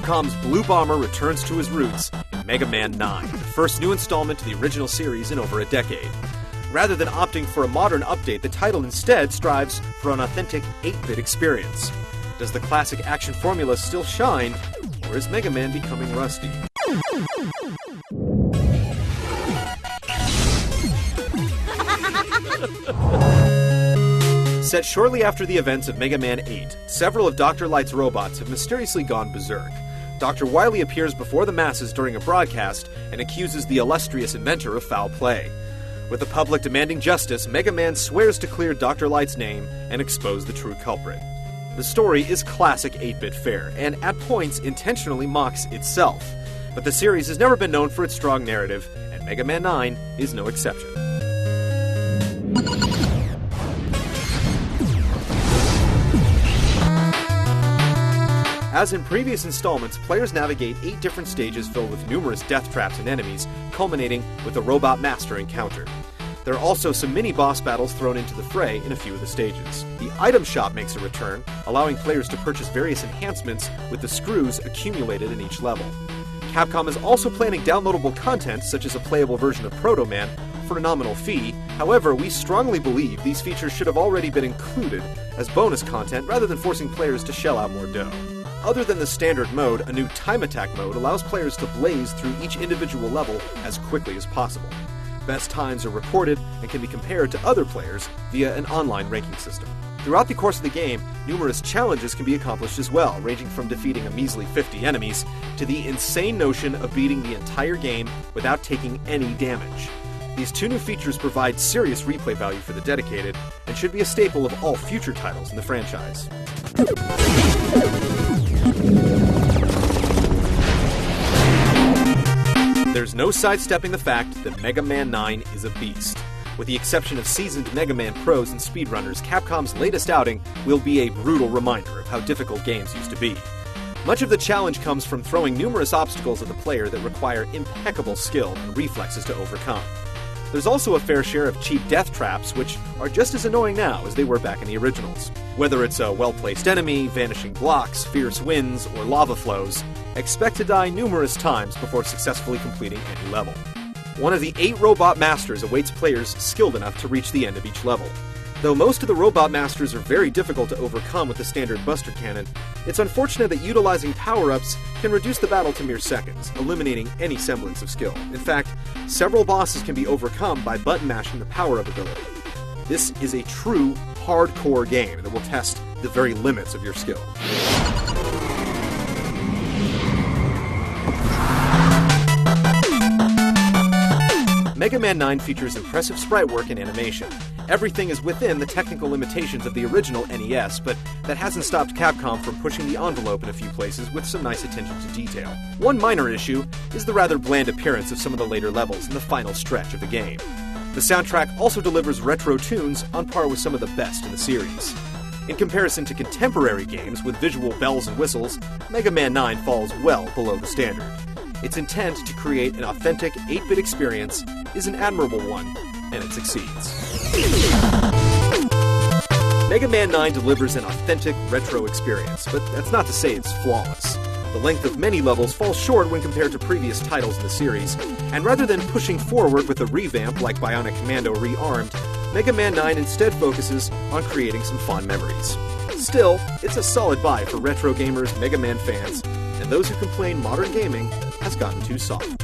Capcom's Blue Bomber returns to his roots in Mega Man 9, the first new installment to the original series in over a decade. Rather than opting for a modern update, the title instead strives for an authentic 8-bit experience. Does the classic action formula still shine, or is Mega Man becoming rusty? Set shortly after the events of Mega Man 8, several of Dr. Light's robots have mysteriously gone berserk. Dr. Wily appears before the masses during a broadcast and accuses the illustrious inventor of foul play. With the public demanding justice, Mega Man swears to clear Dr. Light's name and expose the true culprit. The story is classic 8-bit fare, and at points intentionally mocks itself. But the series has never been known for its strong narrative, and Mega Man 9 is no exception. As in previous installments, players navigate 8 different stages filled with numerous death traps and enemies, culminating with a Robot Master encounter. There are also some mini-boss battles thrown into the fray in a few of the stages. The item shop makes a return, allowing players to purchase various enhancements with the screws accumulated in each level. Capcom is also planning downloadable content, such as a playable version of Proto Man, for a nominal fee. However, we strongly believe these features should have already been included as bonus content rather than forcing players to shell out more dough. Other than the standard mode, a new time attack mode allows players to blaze through each individual level as quickly as possible. Best times are recorded and can be compared to other players via an online ranking system. Throughout the course of the game, numerous challenges can be accomplished as well, ranging from defeating a measly 50 enemies to the insane notion of beating the entire game without taking any damage. These 2 new features provide serious replay value for the dedicated and should be a staple of all future titles in the franchise. There's no sidestepping the fact that Mega Man 9 is a beast. With the exception of seasoned Mega Man pros and speedrunners, Capcom's latest outing will be a brutal reminder of how difficult games used to be. Much of the challenge comes from throwing numerous obstacles at the player that require impeccable skill and reflexes to overcome. There's also a fair share of cheap death traps, which are just as annoying now as they were back in the originals. Whether it's a well-placed enemy, vanishing blocks, fierce winds, or lava flows, expect to die numerous times before successfully completing any level. One of the 8 Robot Masters awaits players skilled enough to reach the end of each level. Though most of the Robot Masters are very difficult to overcome with the standard Buster Cannon, it's unfortunate that utilizing power-ups can reduce the battle to mere seconds, eliminating any semblance of skill. In fact, several bosses can be overcome by button-mashing the power-up ability. This is a true, hardcore game that will test the very limits of your skill. Mega Man 9 features impressive sprite work and animation. Everything is within the technical limitations of the original NES, but that hasn't stopped Capcom from pushing the envelope in a few places with some nice attention to detail. One minor issue is the rather bland appearance of some of the later levels in the final stretch of the game. The soundtrack also delivers retro tunes on par with some of the best in the series. In comparison to contemporary games with visual bells and whistles, Mega Man 9 falls well below the standard. Its intent to create an authentic 8-bit experience is an admirable one, and it succeeds. Mega Man 9 delivers an authentic retro experience, but that's not to say it's flawless. The length of many levels falls short when compared to previous titles in the series, and rather than pushing forward with a revamp like Bionic Commando Rearmed, Mega Man 9 instead focuses on creating some fond memories. Still, it's a solid buy for retro gamers, Mega Man fans, and those who complain modern gaming has gotten too soft.